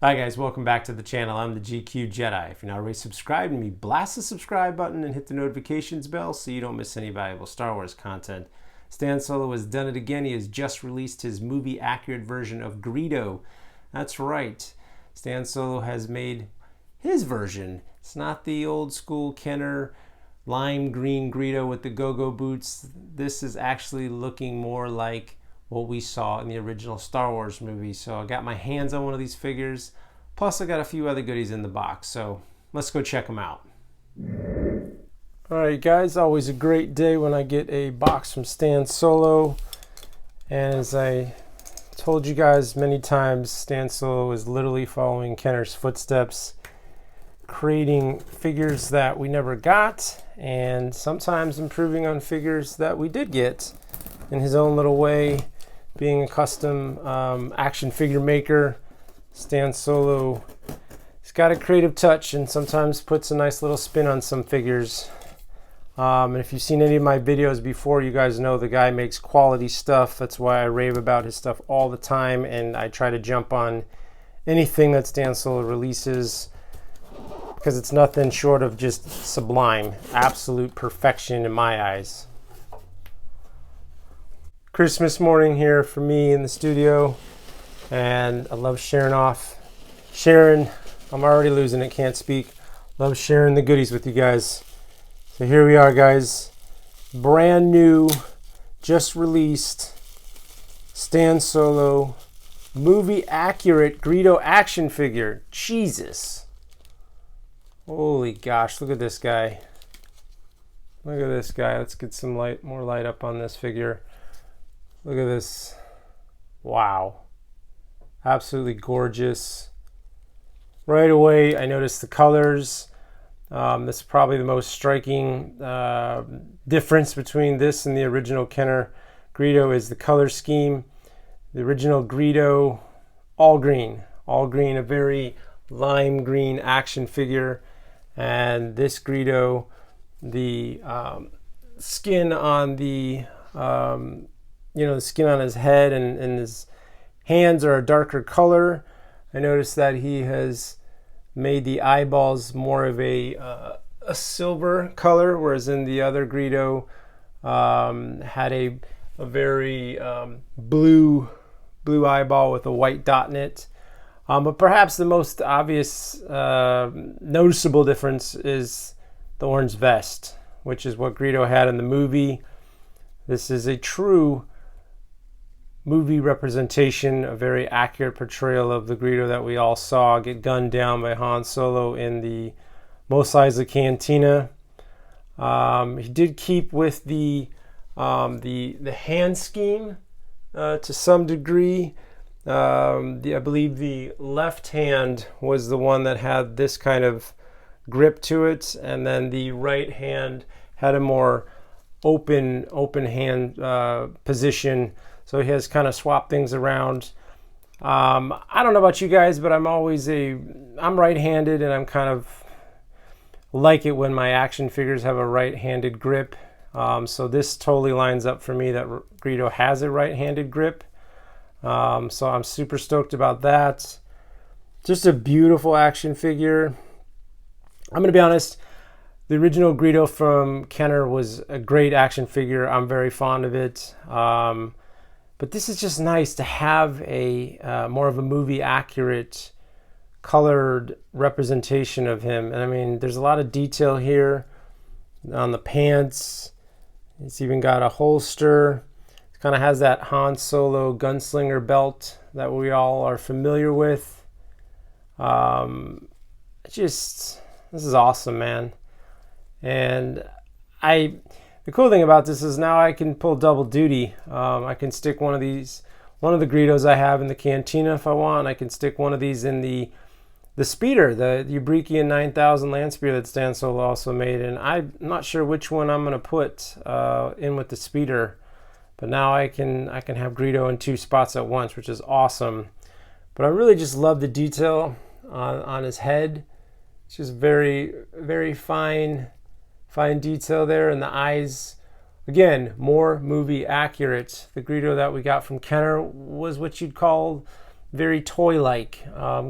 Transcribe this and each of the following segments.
Hi guys, welcome back to the channel. I'm the GQ Jedi. If you're not already subscribed to me, blast the subscribe button and hit the notifications bell so you don't miss any valuable Star Wars content. Stan Solo has done it again. He has just released his movie-accurate version of Greedo. That's right. Stan Solo has made his version. It's not the old school Kenner lime green Greedo with the go-go boots. This is actually looking more like what we saw in the original Star Wars movie. So I got my hands on one of these figures, plus I got a few other goodies in the box, so let's go check them out. Alright guys, always a great day when I get a box from Stan Solo, and as I told you guys many times, Stan Solo is literally following Kenner's footsteps, creating figures that we never got, and sometimes improving on figures that we did get in his own little way. Being a custom action figure maker, Stan Solo, he's got a creative touch and sometimes puts a nice little spin on some figures. And if you've seen any of my videos before, you guys know the guy makes quality stuff. That's why I rave about his stuff all the time, and I try to jump on anything that Stan Solo releases because it's nothing short of just sublime, absolute perfection in my eyes. Christmas morning here for me in the studio, and I love sharing, I'm already losing it, can't speak. Love sharing the goodies with you guys. So here we are guys, brand new, just released Stan Solo movie accurate Greedo action figure. Jesus. Holy gosh, look at this guy. Look at this guy. Let's get some more light up on this figure. Look at this. Wow. Absolutely gorgeous. Right away, I noticed the colors. This is probably the most striking difference between this and the original Kenner Greedo is the color scheme. The original Greedo, all green, a very lime green action figure. And this Greedo, the skin on the the skin on his head and his hands are a darker color. I noticed that he has made the eyeballs more of a silver color, whereas in the other Greedo had a very blue eyeball with a white dot in it. But perhaps the most obvious noticeable difference is the orange vest, which is what Greedo had in the movie. This is a true movie representation, a very accurate portrayal of the Greedo that we all saw get gunned down by Han Solo in the Mos Eisley Cantina. He did keep with the hand scheme to some degree. I believe the left hand was the one that had this kind of grip to it, and then the right hand had a more open hand position. So he has kind of swapped things around. I don't know about you guys, but I'm right-handed, and I'm kind of like it when my action figures have a right-handed grip. So this totally lines up for me that Greedo has a right-handed grip. So I'm super stoked about that. Just a beautiful action figure. I'm going to be honest, the original Greedo from Kenner was a great action figure. I'm very fond of it. But this is just nice to have a more of a movie accurate colored representation of him. And I mean, there's a lot of detail here on the pants. It's even got a holster. It kind of has that Han Solo gunslinger belt that we all are familiar with. This is awesome, man. And the cool thing about this is now I can pull double duty. I can stick one of the Greedos I have in the cantina if I want. I can stick one of these in the speeder, the Ubrikian 9000 land speeder that Stan Solo also made. And I'm not sure which one I'm going to put in with the speeder. But now I can have Greedo in two spots at once, which is awesome. But I really just love the detail on his head. It's just very, very fine detail there, and the eyes, again, more movie accurate. The Greedo that we got from Kenner was what you'd call very toy-like.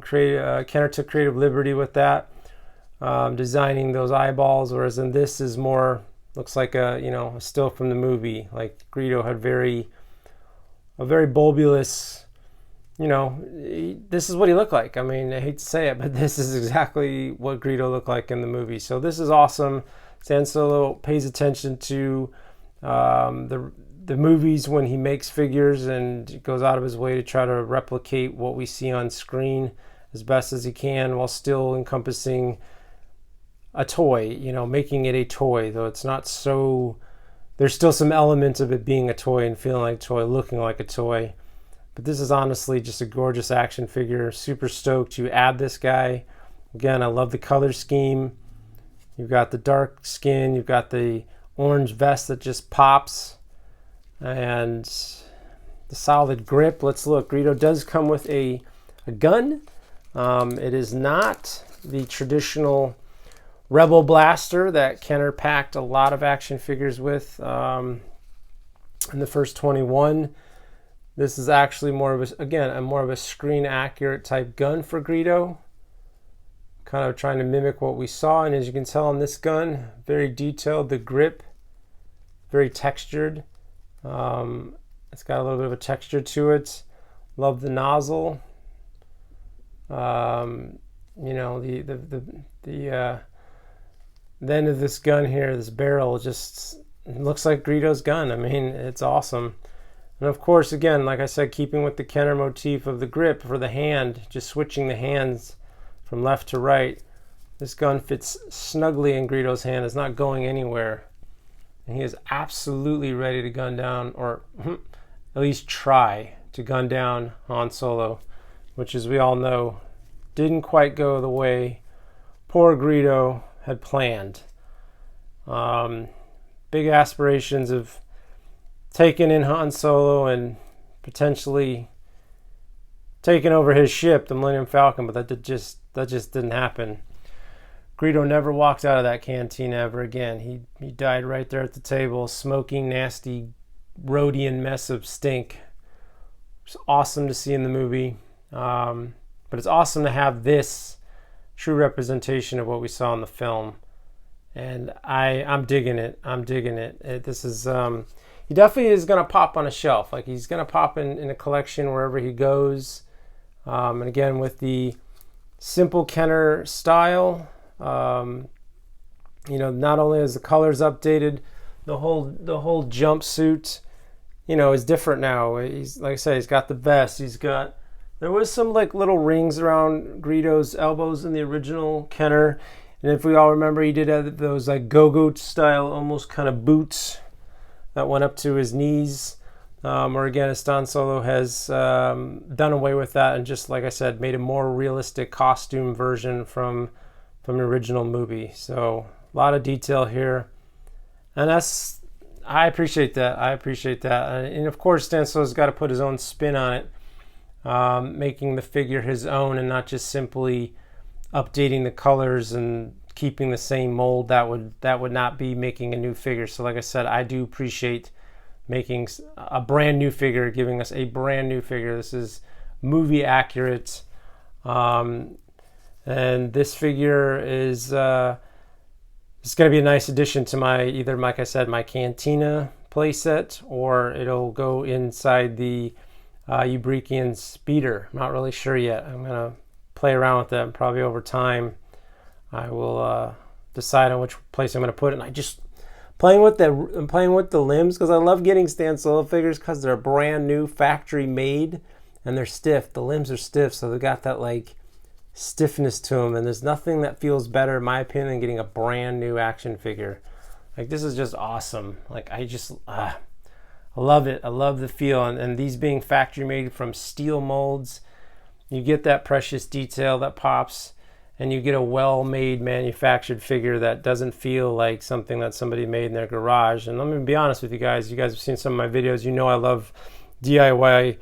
Kenner took creative liberty with that, designing those eyeballs, whereas in this is more, looks like a still from the movie. Like Greedo had a very bulbous, this is what he looked like. I mean, I hate to say it, but this is exactly what Greedo looked like in the movie. So this is awesome. Stan Solo pays attention to the movies when he makes figures, and goes out of his way to try to replicate what we see on screen as best as he can, while still encompassing a toy, making it a toy, though it's not so, there's still some elements of it being a toy and feeling like a toy, looking like a toy. But this is honestly just a gorgeous action figure. Super stoked to add this guy. Again, I love the color scheme. You've got the dark skin, you've got the orange vest that just pops, and the solid grip. Let's look. Greedo does come with a gun. It is not the traditional Rebel blaster that Kenner packed a lot of action figures with in the first 21. This is actually more of a screen accurate type gun for Greedo, kind of trying to mimic what we saw. And as you can tell on this gun, very detailed. The grip, very textured. It's got a little bit of a texture to it. Love the nozzle. The end of this gun here, this barrel, just looks like Greedo's gun. I mean, it's awesome. And of course, again, like I said, keeping with the Kenner motif of the grip for the hand, just switching the hands from left to right. This gun fits snugly in Greedo's hand. It's not going anywhere. And he is absolutely ready to gun down, or at least try to gun down Han Solo, which, as we all know, didn't quite go the way poor Greedo had planned. Big aspirations of taking in Han Solo and potentially taking over his ship, the Millennium Falcon, but that just didn't happen. Greedo never walked out of that canteen ever again. He died right there at the table, smoking, nasty, Rhodian mess of stink. It's awesome to see in the movie, but it's awesome to have this true representation of what we saw in the film, and I'm digging it. This is he definitely is going to pop on a shelf. Like, he's going to pop in a collection wherever he goes. And again, with the simple Kenner style, not only is the colors updated, the whole jumpsuit, is different now. He's, like I said, he's got the vest. There was some like little rings around Greedo's elbows in the original Kenner, and if we all remember, he did have those like go-go style, almost kind of boots that went up to his knees. Or again, Stan Solo has done away with that and just, like I said, made a more realistic costume version from the original movie. So a lot of detail here, and I appreciate that. And of course, Stan Solo's got to put his own spin on it, making the figure his own and not just simply updating the colors and keeping the same mold. That would not be making a new figure. So like I said, I do appreciate making a brand new figure, giving us a brand new figure. This is movie accurate, and this figure is it's going to be a nice addition to my, either, like I said, my Cantina playset, or it'll go inside the Ubrikian speeder. I'm not really sure yet. I'm going to play around with that, and probably over time I will decide on which place I'm going to put it. And I just I'm playing with the limbs, because I love getting Stan Solo figures because they're brand new, factory made, and they're stiff. The limbs are stiff, so they got that like stiffness to them, and there's nothing that feels better, in my opinion, than getting a brand new action figure. Like, this is just awesome. Like, I love it. I love the feel, and these being factory made from steel molds, you get that precious detail that pops, and you get a well-made, manufactured figure that doesn't feel like something that somebody made in their garage. And let me be honest with you guys. You guys have seen some of my videos. You know I love DIY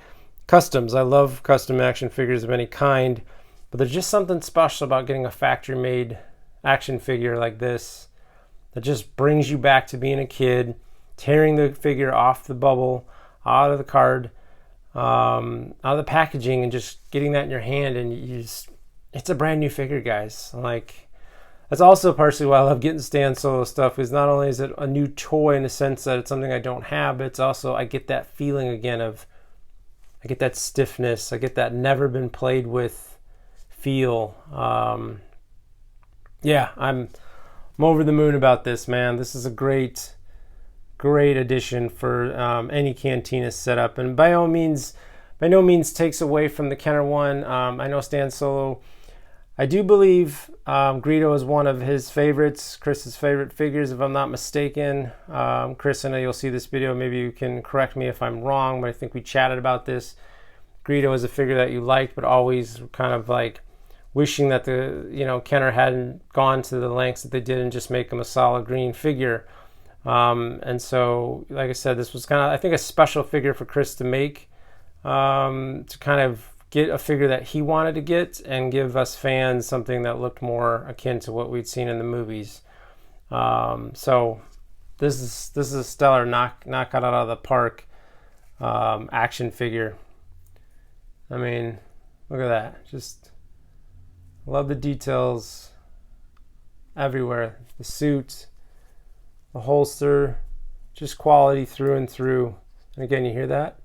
customs. I love custom action figures of any kind. But there's just something special about getting a factory-made action figure like this that just brings you back to being a kid, tearing the figure off the bubble, out of the card, out of the packaging and just getting that in your hand, and it's a brand new figure, guys. Like, that's also partially why I love getting Stan Solo stuff, because not only is it a new toy in the sense that it's something I don't have, but it's also, I get that feeling again of, I get that stiffness, I get that never been played with feel. Yeah, I'm over the moon about this, man. This is a great addition for any Cantina setup, and by no means takes away from the Kenner one. I know Stan Solo, I do believe Greedo is one of his favorites, Chris's favorite figures, if I'm not mistaken. Chris, I know you'll see this video, maybe you can correct me if I'm wrong, but I think we chatted about this. Greedo is a figure that you liked, but always kind of like wishing that Kenner hadn't gone to the lengths that they did and just make him a solid green figure. And so, like I said, this was kind of, I think, a special figure for Chris to make, to kind of get a figure that he wanted to get and give us fans something that looked more akin to what we'd seen in the movies. So this is a stellar knock out of the park action figure. I mean, look at that. Just love the details everywhere. The suit, the holster, just quality through and through. And again, you hear that?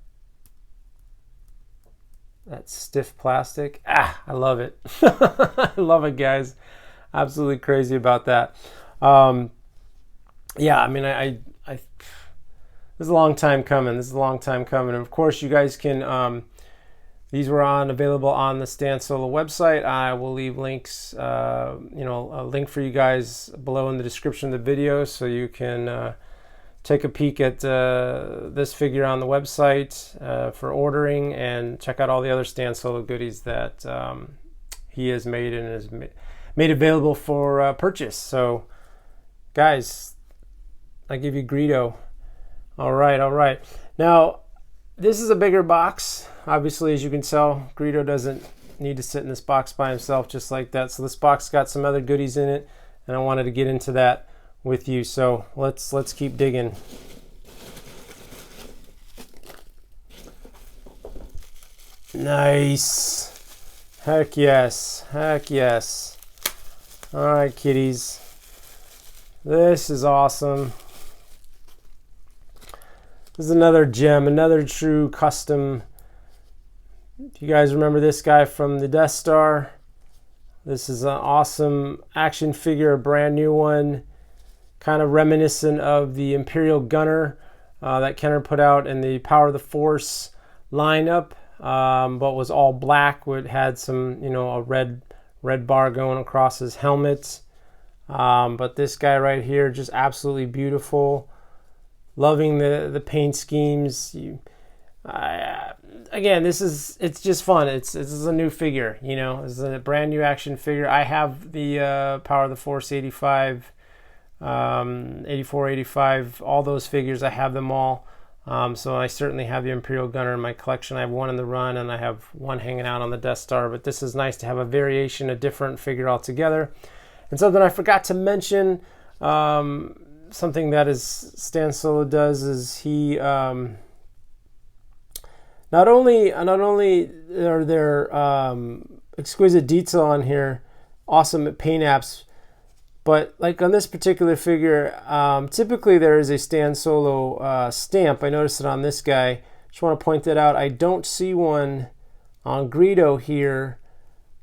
That stiff plastic. I love it. I love it, guys. Absolutely crazy about that. Yeah, I mean, I this is a long time coming. And of course, you guys can, these were available on the Stan Solo website. I will leave links, a link for you guys below in the description of the video, so you can take a peek at this figure on the website for ordering, and check out all the other Stan Solo goodies that he has made and has made available for purchase. So, guys, I give you Greedo. All right. Now, this is a bigger box. Obviously, as you can tell, Greedo doesn't need to sit in this box by himself just like that. So this box got some other goodies in it, and I wanted to get into that with you. So let's keep digging. Nice. Heck yes. All right, kiddies. This is awesome. This is another gem, another true custom. You guys remember this guy from the Death Star? This is an awesome action figure, a brand new one, kind of reminiscent of the Imperial Gunner that Kenner put out in the Power of the Force lineup, but was all black. It had some, a red bar going across his helmet. But this guy right here, just absolutely beautiful. Loving the paint schemes. Again, it's just fun. This is a new figure, This is a brand new action figure. I have the Power of the Force 85, 84, 85, all those figures. I have them all. So I certainly have the Imperial Gunner in my collection. I have one in the run, and I have one hanging out on the Death Star. But this is nice to have a variation, a different figure altogether. And something I forgot to mention, something that Stan Solo does is he not only are there exquisite detail on here, awesome paint apps, but like on this particular figure, typically there is a Stan Solo stamp. I noticed it on this guy. Just want to point that out. I don't see one on Greedo here,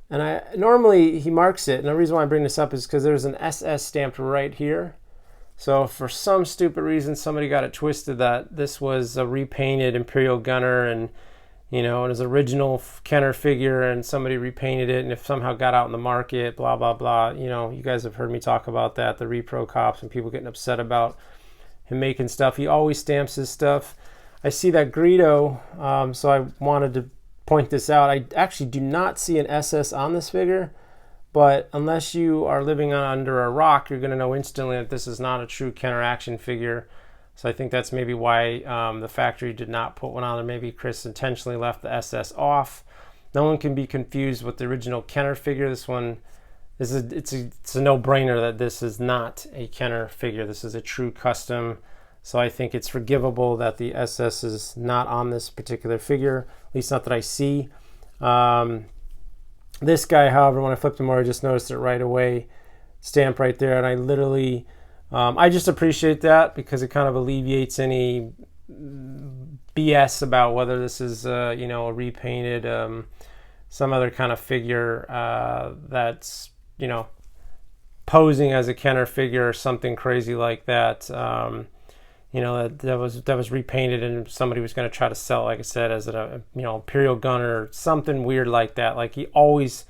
and normally he marks it. And the reason why I bring this up is because there's an SS stamped right here. So for some stupid reason, somebody got it twisted that this was a repainted Imperial Gunner, and it was original Kenner figure, and somebody repainted it, and if somehow got out in the market, blah blah blah. You guys have heard me talk about that, the repro cops and people getting upset about him making stuff. He always stamps his stuff. I see that Greedo, so I wanted to point this out. I actually do not see an SS on this figure. But unless you are living under a rock, you're going to know instantly that this is not a true Kenner action figure. So I think that's maybe why the factory did not put one on there. Maybe Chris intentionally left the SS off. No one can be confused with the original Kenner figure. This one, it's a no-brainer that this is not a Kenner figure. This is a true custom So I think it's forgivable that the SS is not on this particular figure, at least not that I see. This guy, however, when I flipped him over, I just noticed it right away, stamp right there, and I literally, I just appreciate that because it kind of alleviates any BS about whether this is, a repainted, some other kind of figure that's, posing as a Kenner figure or something crazy like that. That was repainted and somebody was going to try to sell, like I said, as an imperial gunner or something weird like that. Like he always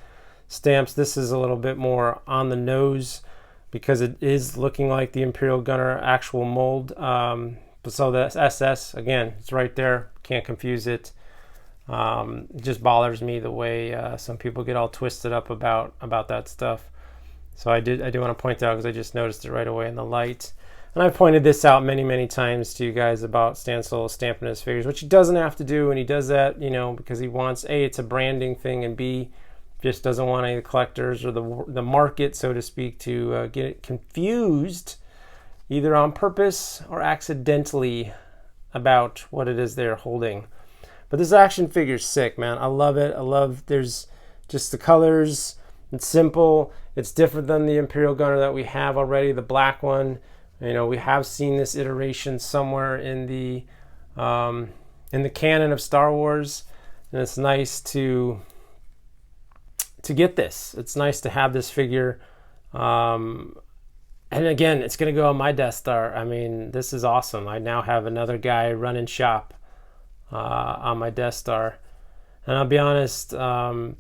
stamps. This is a little bit more on the nose because it is looking like the imperial gunner actual mold. So the SS, again, it's right there. Can't confuse it. It just bothers me the way some people get all twisted up about that stuff. So I do want to point that out because I just noticed it right away in the light. And I've pointed this out many, many times to you guys about Stan Solo stamping his figures, which he doesn't have to do, and he does that, because he wants, A, it's a branding thing, and B, just doesn't want any of the collectors or the market, so to speak, to get it confused, either on purpose or accidentally, about what it is they're holding. But this action figure's sick, man. I love it. There's just the colors. It's simple. It's different than the Imperial Gunner that we have already, the black one. We have seen this iteration somewhere in the canon of Star Wars, and it's nice to get this. It's nice to have this figure, and again, it's going to go on my Death Star. I mean, this is awesome. I now have another guy running shop on my Death Star, and I'll be honest, the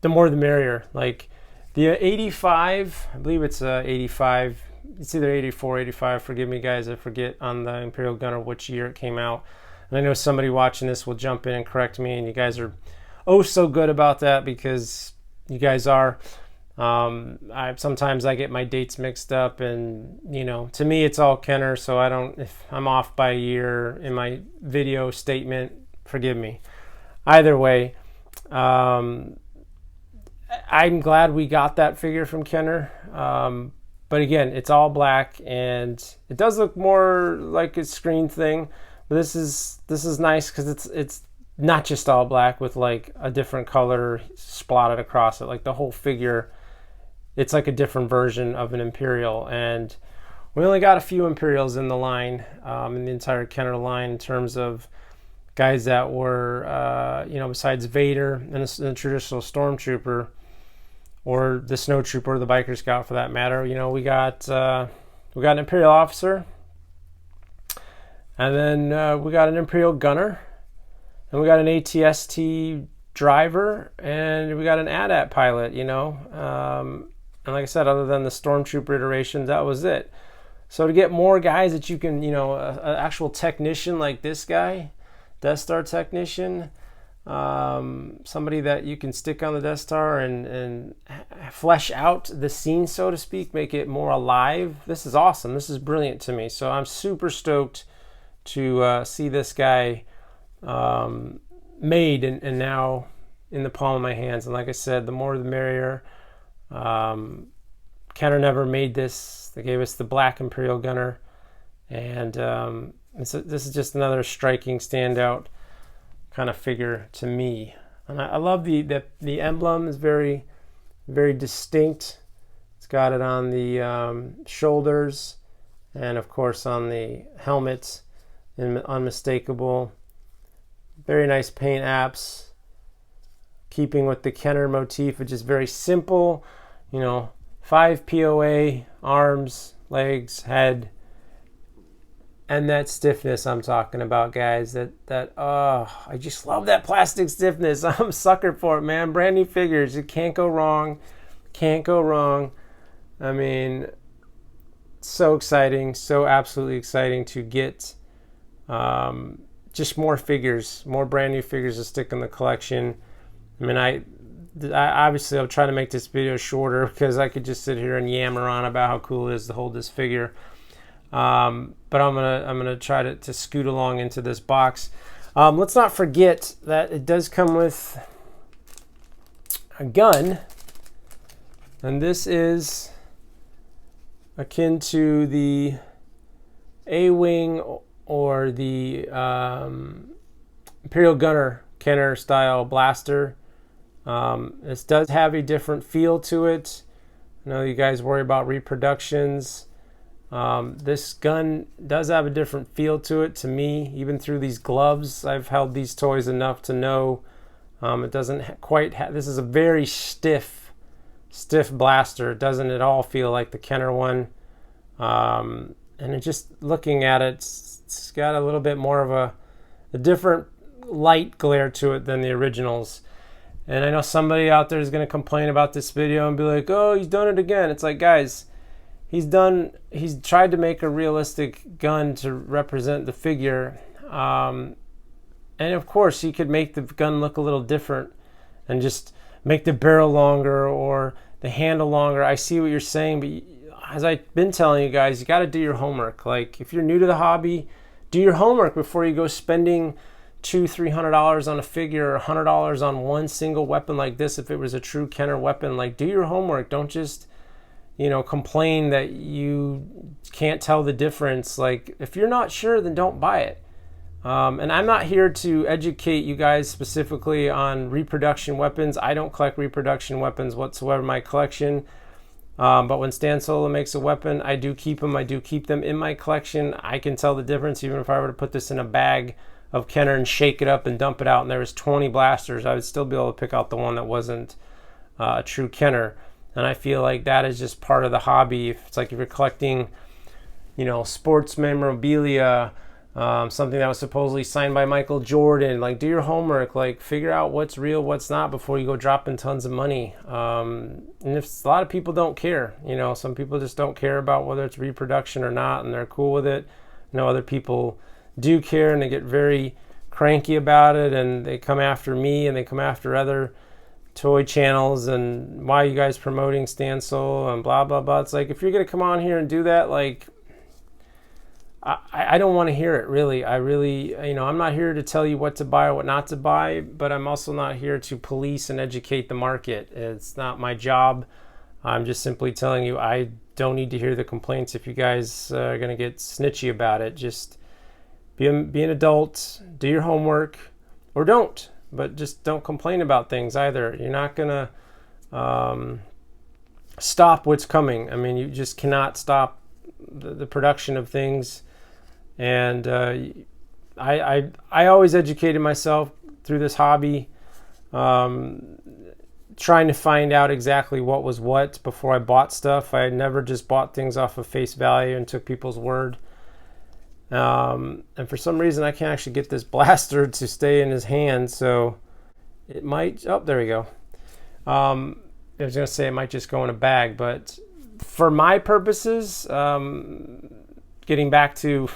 more the merrier. Like the 85, I believe it's 85. It's either 84, 85. Forgive me, guys. I forget on the Imperial Gunner which year it came out. And I know somebody watching this will jump in and correct me, and you guys are so good about that because you guys are. Sometimes I get my dates mixed up, and to me it's all Kenner. So if I'm off by a year in my video statement, forgive me. Either way, I'm glad we got that figure from Kenner. But again, it's all black, and it does look more like a screen thing. But this is nice because it's not just all black with like a different color splotted across it. Like the whole figure, it's like a different version of an Imperial. And we only got a few Imperials in the line, in the entire Kenner line, in terms of guys that were, besides Vader and the traditional Stormtrooper, or the Snowtrooper, or the Biker Scout for that matter. We got an Imperial Officer, and then we got an Imperial Gunner, and we got an ATST driver, and we got an AT-AT pilot, and like I said, other than the Stormtrooper iteration, that was it. So to get more guys that you can, an actual technician like this guy, Death Star technician, somebody that you can stick on the Death Star and flesh out the scene, so to speak, make it more alive. This is awesome. This is brilliant to me. So I'm super stoked to see this guy made and now in the palm of my hands. And like I said, the more the merrier. Kenner never made this. They gave us the black Imperial Gunner, and this is just another striking standout kind of figure to me. And I love the emblem is very, very distinct. It's got it on the shoulders, and of course on the helmet, unmistakable. Very nice paint apps, keeping with the Kenner motif, which is very simple. 5 POA, arms, legs, head. And that stiffness I'm talking about, guys, I just love that plastic stiffness. I'm a sucker for it, man. Brand new figures. It can't go wrong. Can't go wrong. I mean, so exciting. So absolutely exciting to get just more figures, more brand new figures to stick in the collection. I mean, I obviously I'll try to make this video shorter because I could just sit here and yammer on about how cool it is to hold this figure. But I'm gonna try to scoot along into this box. Let's not forget that it does come with a gun, and this is akin to the A-Wing or the Imperial Gunner Kenner style blaster. This does have a different feel to it. I know you guys worry about reproductions. This gun does have a different feel to it to me. Even through these gloves, I've held these toys enough to know it doesn't quite this is a very stiff blaster. It doesn't at all feel like the Kenner one. And it just looking at it, it's got a little bit more of a different light glare to it than the originals. And I know somebody out there is going to complain about this video and be like, oh, he's done it again. It's like, guys, he's tried to make a realistic gun to represent the figure. And of course, he could make the gun look a little different and just make the barrel longer or the handle longer. I see what you're saying, but as I've been telling you guys, you got to do your homework. Like, if you're new to the hobby, do your homework before you go spending $200-$300 on a figure or $100 on one single weapon like this. If it was a true Kenner weapon, like, do your homework. Don't just complain that you can't tell the difference. Like, if you're not sure, then don't buy it. And I'm not here to educate you guys specifically on reproduction weapons. I don't collect reproduction weapons whatsoever in my collection. But when Stan Solo makes a weapon, I do keep them. I do keep them in my collection. I can tell the difference. Even if I were to put this in a bag of Kenner and shake it up and dump it out, and there was 20 blasters, I would still be able to pick out the one that wasn't a true Kenner. And I feel like that is just part of the hobby. It's like if you're collecting, sports memorabilia, something that was supposedly signed by Michael Jordan, like, do your homework, like, figure out what's real, what's not before you go dropping tons of money. And if a lot of people don't care, some people just don't care about whether it's reproduction or not, and they're cool with it. Other people do care, and they get very cranky about it, and they come after me and they come after other toy channels and why are you guys promoting Stan Solo and blah blah blah. It's like, if you're gonna come on here and do that, like, I don't want to hear it, really. I'm not here to tell you what to buy or what not to buy, but I'm also not here to police and educate the market. It's not my job. I'm just simply telling you, I don't need to hear the complaints. If you guys are going to get snitchy about it, just be an adult, do your homework, or don't. But just don't complain about things either. You're not going to stop what's coming. I mean, you just cannot stop the production of things. And I always educated myself through this hobby, trying to find out exactly what was what before I bought stuff. I never just bought things off of face value and took people's word. And for some reason, I can't actually get this blaster to stay in his hand, so it might... Oh, there we go. I was going to say it might just go in a bag, but for my purposes, getting back to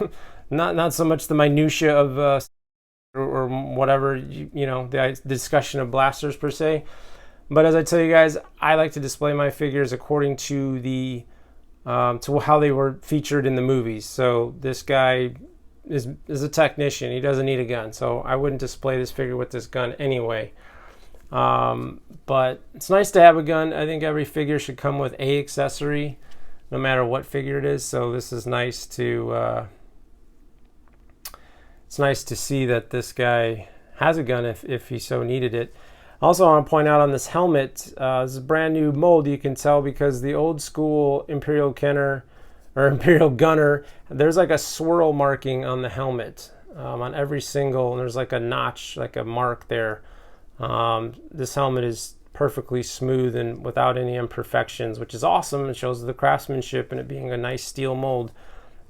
not so much the minutia of or whatever, the discussion of blasters per se, but as I tell you guys, I like to display my figures according to the to how they were featured in the movies. So this guy is a technician. He doesn't need a gun, so I wouldn't display this figure with this gun anyway. But it's nice to have a gun. I think every figure should come with a accessory, no matter what figure it is. So this is nice to it's nice to see that this guy has a gun if he so needed it. Also, I want to point out on this helmet, this is a brand new mold. You can tell because the old school Imperial Kenner or Imperial Gunner, there's like a swirl marking on the helmet on every single, and there's like a notch, like a mark there. This helmet is perfectly smooth and without any imperfections, which is awesome. It shows the craftsmanship and it being a nice steel mold.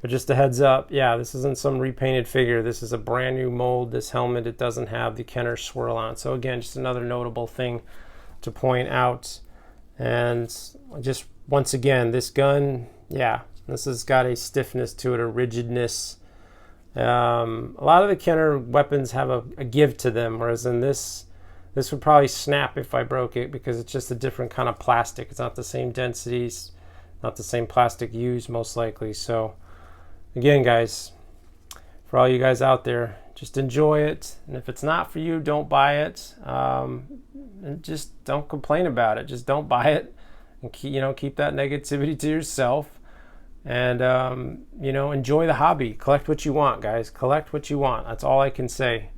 But just a heads up, yeah, this isn't some repainted figure. This is a brand new mold. This helmet, it doesn't have the Kenner swirl on. So again, just another notable thing to point out. And just once again, this gun, yeah, this has got a stiffness to it, a rigidness. A lot of the Kenner weapons have a give to them, whereas in this would probably snap if I broke it because it's just a different kind of plastic. It's not the same densities, not the same plastic used most likely. So again, guys, for all you guys out there, just enjoy it. And if it's not for you, don't buy it. And just don't complain about it. Just don't buy it. And keep that negativity to yourself. And, you know, enjoy the hobby. Collect what you want, guys. Collect what you want. That's all I can say.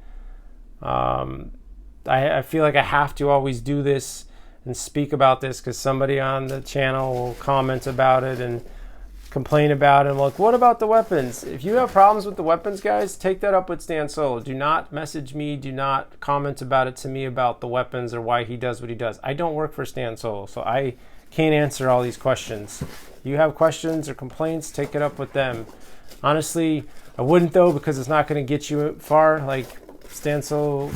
I feel like I have to always do this and speak about this because somebody on the channel will comment about it and complain about it. And look, what about the weapons? If you have problems with the weapons, guys, take that up with Stan Solo. Do not message me. Do not comment about it to me about the weapons or why he does what he does. I don't work for Stan Solo, so I can't answer all these questions. You have questions or complaints, take it up with them. Honestly, I wouldn't though, because it's not going to get you far. Like, Stan Solo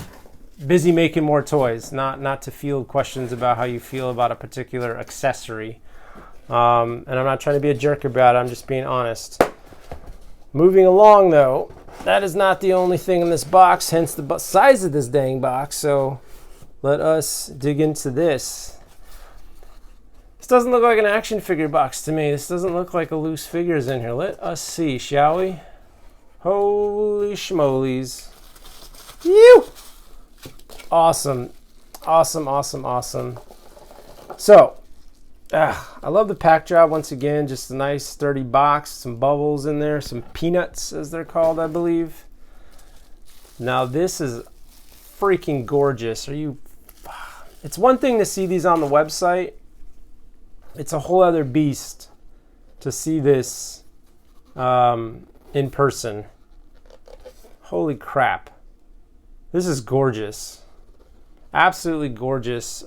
busy making more toys, not to field questions about how you feel about a particular accessory. And I'm not trying to be a jerk about it, I'm just being honest. Moving along though, that is not the only thing in this box, hence the size of this dang box. So let us dig into this. This doesn't look like an action figure box to me. This doesn't look like a loose figures in here. Let us see, shall we? Holy schmolies. Phew! Awesome. Awesome, awesome, awesome. So, I love the pack job once again. Just a nice sturdy box, some bubbles in there, some peanuts as they're called, I believe. Now this is freaking gorgeous. It's one thing to see these on the website. It's a whole other beast to see this in person. Holy crap. This is gorgeous. Absolutely gorgeous.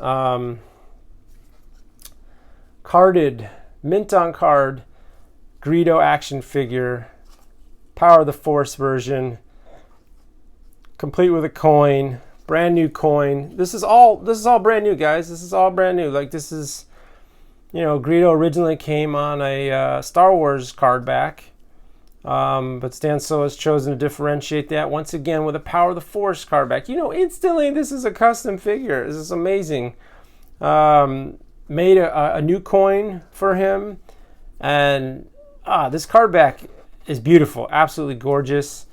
Carded, mint on card, Greedo action figure, Power of the Force version, complete with a coin, brand new coin. This is all brand new, guys. This is all brand new. Like, this is, you know, Greedo originally came on a Star Wars card back. But Stan Solo has chosen to differentiate that once again with a Power of the Force card back. You know, instantly this is a custom figure. This is amazing. Made a new coin for him, and this card back is beautiful, absolutely gorgeous.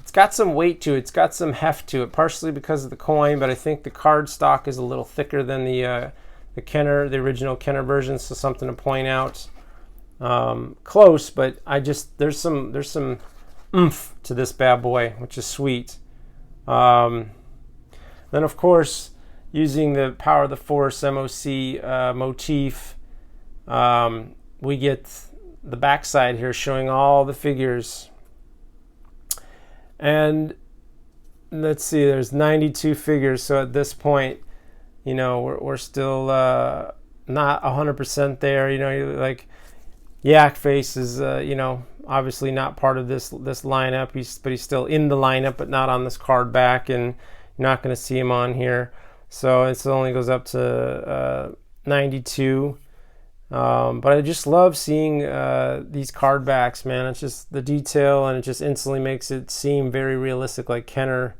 It's got some weight to it. It's got some heft to it, partially because of the coin, but I think the card stock is a little thicker than the Kenner, the original Kenner version, so something to point out. Close, but there's some oomph to this bad boy, which is sweet. Then of course, using the Power of the Force MOC motif, we get the backside here showing all the figures. And let's see, there's 92 figures, so at this point, you know, we're still not 100% there. You know, like, Yak Face is, you know, obviously not part of this lineup. But he's still in the lineup, but not on this card back, and you're not going to see him on here. So it only goes up to 92. But I just love seeing these card backs, man. It's just the detail, and it just instantly makes it seem very realistic, like Kenner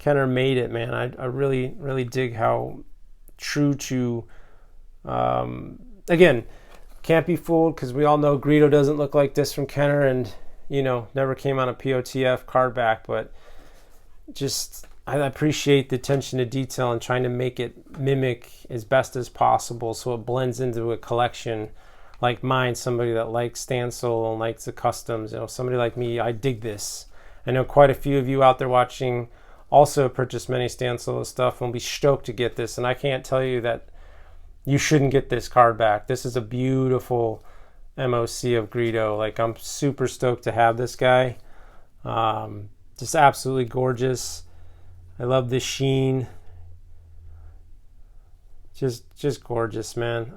made it, man. I really, really dig how true to, again, can't be fooled, because we all know Greedo doesn't look like this from Kenner, and, you know, never came on a POTF card back, but just, I appreciate the attention to detail and trying to make it mimic as best as possible so it blends into a collection like mine, somebody that likes Stan Solo and likes the customs. You know, somebody like me, I dig this. I know quite a few of you out there watching also purchased many Stan Solo stuff and will be stoked to get this, and I can't tell you that you shouldn't get this card back. This is a beautiful MOC of Greedo. Like, I'm super stoked to have this guy. Just absolutely gorgeous. I love the sheen. Just gorgeous, man.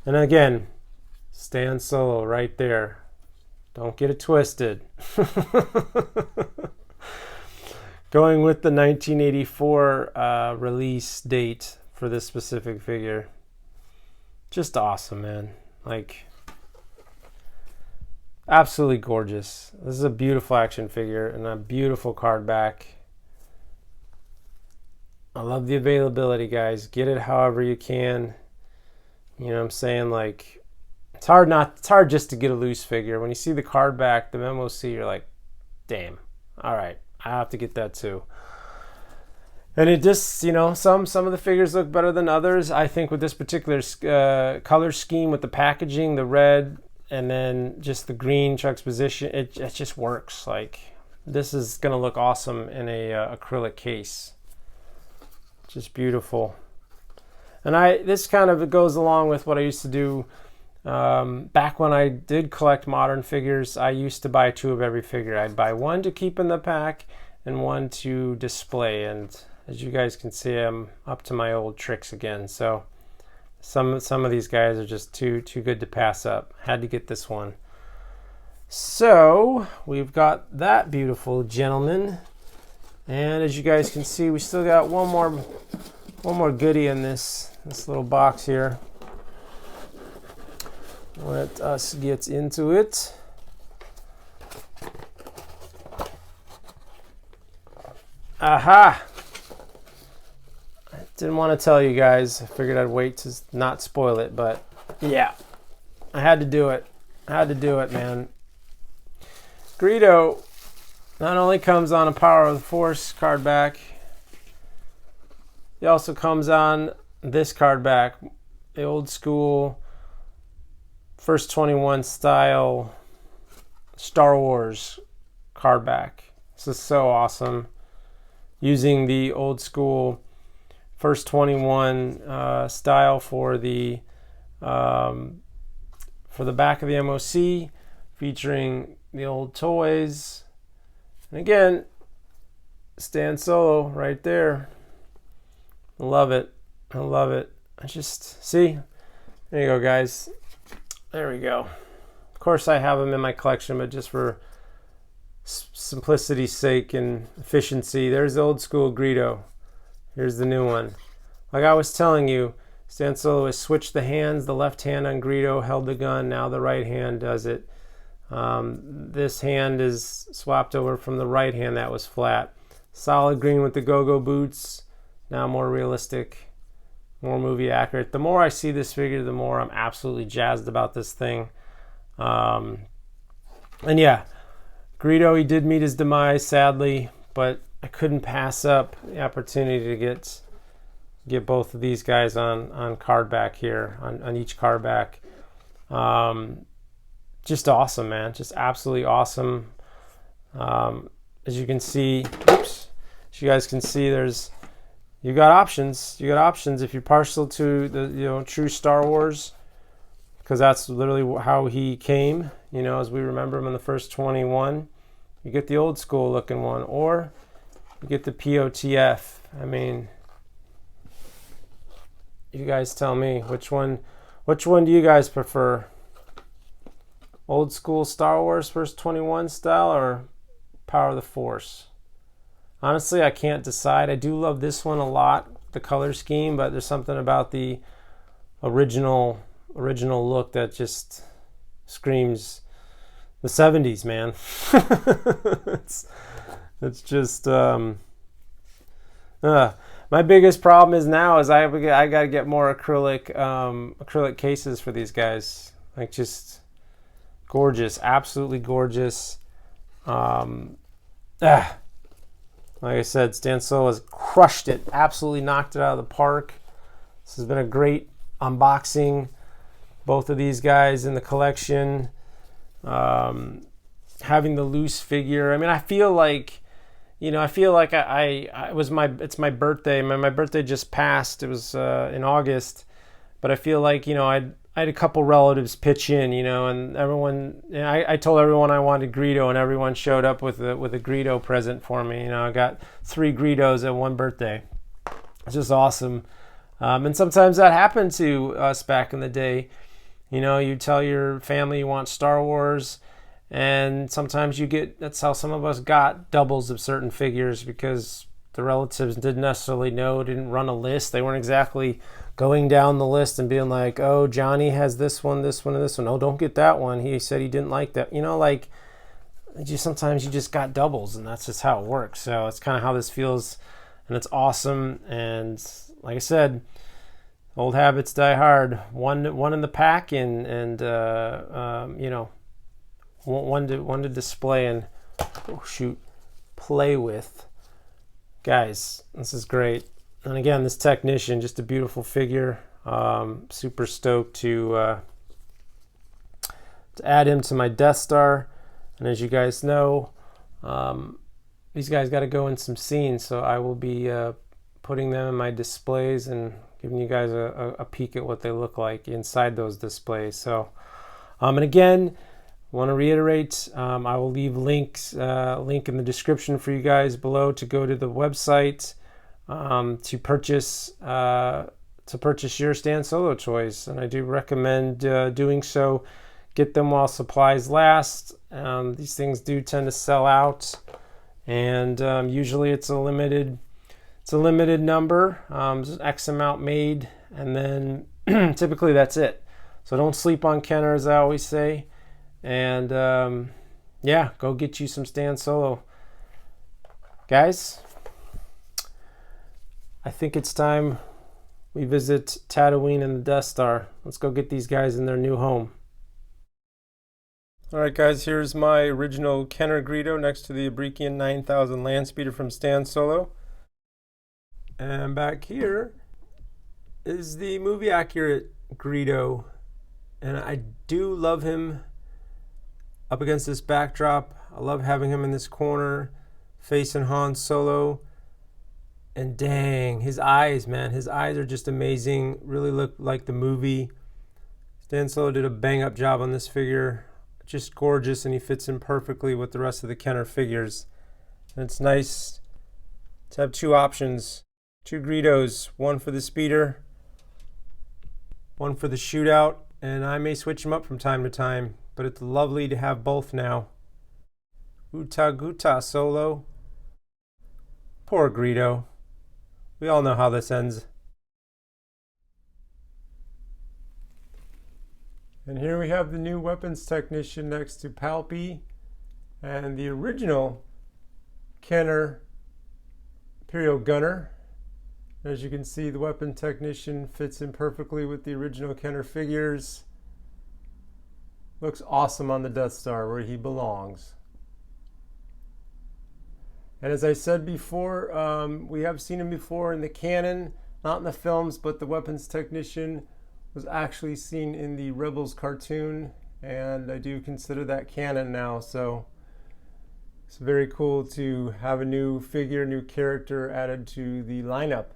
And again, Stan Solo right there. Don't get it twisted. Going with the 1984 release date for this specific figure. Just awesome, man. Like, absolutely gorgeous. This is a beautiful action figure and a beautiful card back. I love the availability, guys. Get it however you can. You know what I'm saying? Like, it's hard just to get a loose figure. When you see the card back, the MOC, you're like, damn, all right, I have to get that too. And it just, you know, some of the figures look better than others. I think with this particular color scheme, with the packaging, the red and then just the green juxtaposition, it just works. Like, this is gonna look awesome in a acrylic case. Just beautiful. And this kind of goes along with what I used to do back when I did collect modern figures. I used to buy 2 of every figure. I'd buy 1 to keep in the pack and 1 to display. And as you guys can see, I'm up to my old tricks again. So some of these guys are just too good to pass up. Had to get this one. So we've got that beautiful gentleman. And as you guys can see, we still got one more goodie in this little box here. Let us get into it. Aha! I didn't want to tell you guys. I figured I'd wait to not spoil it, but yeah, I had to do it. I had to do it, man. Greedo not only comes on a Power of the Force card back, he also comes on this card back, the old school First 21 style Star Wars card back. This is so awesome. Using the old school First 21 style for the back of the MOC, featuring the old toys. And again, Stan Solo right there. I love it. I love it. I just, see? There you go, guys. There we go. Of course, I have them in my collection, but just for simplicity's sake and efficiency, there's the old school Greedo. Here's the new one. Like I was telling you, Stan Solo has switched the hands. The left hand on Greedo held the gun. Now the right hand does it. This hand is swapped over from the right hand that was flat. Solid green with the go-go boots. Now more realistic, more movie accurate. The more I see this figure, the more I'm absolutely jazzed about this thing. And yeah, Greedo, he did meet his demise, sadly, but I couldn't pass up the opportunity to get both of these guys on card back here, on each card back. Just awesome, man. Just absolutely awesome. As you can see, oops, as you guys can see, you got options. You got options if you're partial to the true Star Wars, because that's literally how he came. As we remember him in the first 21. You get the old school looking one, or you get the POTF. I mean, you guys tell me which one do you guys prefer? Old school Star Wars first 21 style or Power of the Force? Honestly, I can't decide. I do love this one a lot, the color scheme, but there's something about the original look that just screams the 70s, man. it's just my biggest problem is now is I got to get more acrylic cases for these guys. Like, just gorgeous, absolutely gorgeous. Like I said, Stan Solo has crushed it, absolutely knocked it out of the park. This has been a great unboxing. Both of these guys in the collection. Having the loose figure. I mean, I feel like it's my birthday. My birthday just passed. It was in August, but I feel like I had a couple relatives pitch in, and everyone. I told everyone I wanted Greedo, and everyone showed up with a Greedo present for me. I got 3 Greedos at one birthday. It's just awesome, and sometimes that happened to us back in the day. You tell your family you want Star Wars, and sometimes that's how some of us got doubles of certain figures, because the relatives didn't necessarily know, didn't run a list. They weren't exactly going down the list and being like, oh, Johnny has this one, and this one. Oh, don't get that one. He said he didn't like that. Sometimes you just got doubles, and that's just how it works. So it's kind of how this feels, and it's awesome. And like I said, old habits die hard. One in the pack, and one to display and play with. Guys, this is great. And again, this Technician, just a beautiful figure. Super stoked to to add him to my Death Star. And as you guys know, these guys got to go in some scenes, so I will be putting them in my displays and giving you guys a peek at what they look like inside those displays. So, and again, I want to reiterate, I will leave link in the description for you guys below to go to the website to purchase your Stan Solo toys, and I do recommend doing so. Get them while supplies last. These things do tend to sell out, and usually it's a limited number. There's X amount made, and then typically that's it. So don't sleep on Kenner, as I always say. And yeah, go get you some Stan Solo, guys. I think it's time we visit Tatooine and the Death Star. Let's go get these guys in their new home. All right, guys, here's my original Kenner Greedo next to the Abrikian 9000 Landspeeder from Stan Solo. And back here is the movie accurate Greedo. And I do love him up against this backdrop. I love having him in this corner facing Han Solo. And dang, his eyes, man. His eyes are just amazing. Really look like the movie. Stan Solo did a bang-up job on this figure. Just gorgeous, and he fits in perfectly with the rest of the Kenner figures. And it's nice to have two options. Two Greedos. One for the speeder, one for the shootout. And I may switch them up from time to time, but it's lovely to have both now. Uta Guta, Solo. Poor Greedo. We all know how this ends. And here we have the new weapons technician next to Palpy and the original Kenner Imperial Gunner. As you can see, the weapon technician fits in perfectly with the original Kenner figures. Looks awesome on the Death Star where he belongs. And as I said before, we have seen him before in the canon, not in the films, but the weapons technician was actually seen in the Rebels cartoon, and I do consider that canon now, so it's very cool to have a new figure, new character added to the lineup.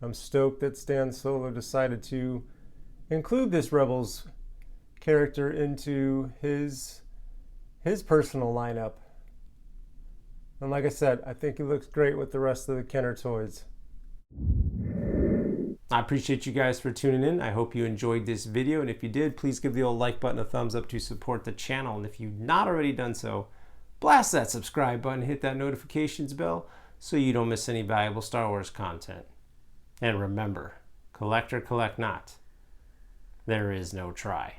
I'm stoked that Stan Solo decided to include this Rebels character into his personal lineup. And like I said, I think he looks great with the rest of the Kenner toys. I appreciate you guys for tuning in. I hope you enjoyed this video, and if you did, please give the old like button a thumbs up to support the channel. And if you've not already done so, blast that subscribe button, hit that notifications bell so you don't miss any valuable Star Wars content. And remember, collect or collect not, there is no try.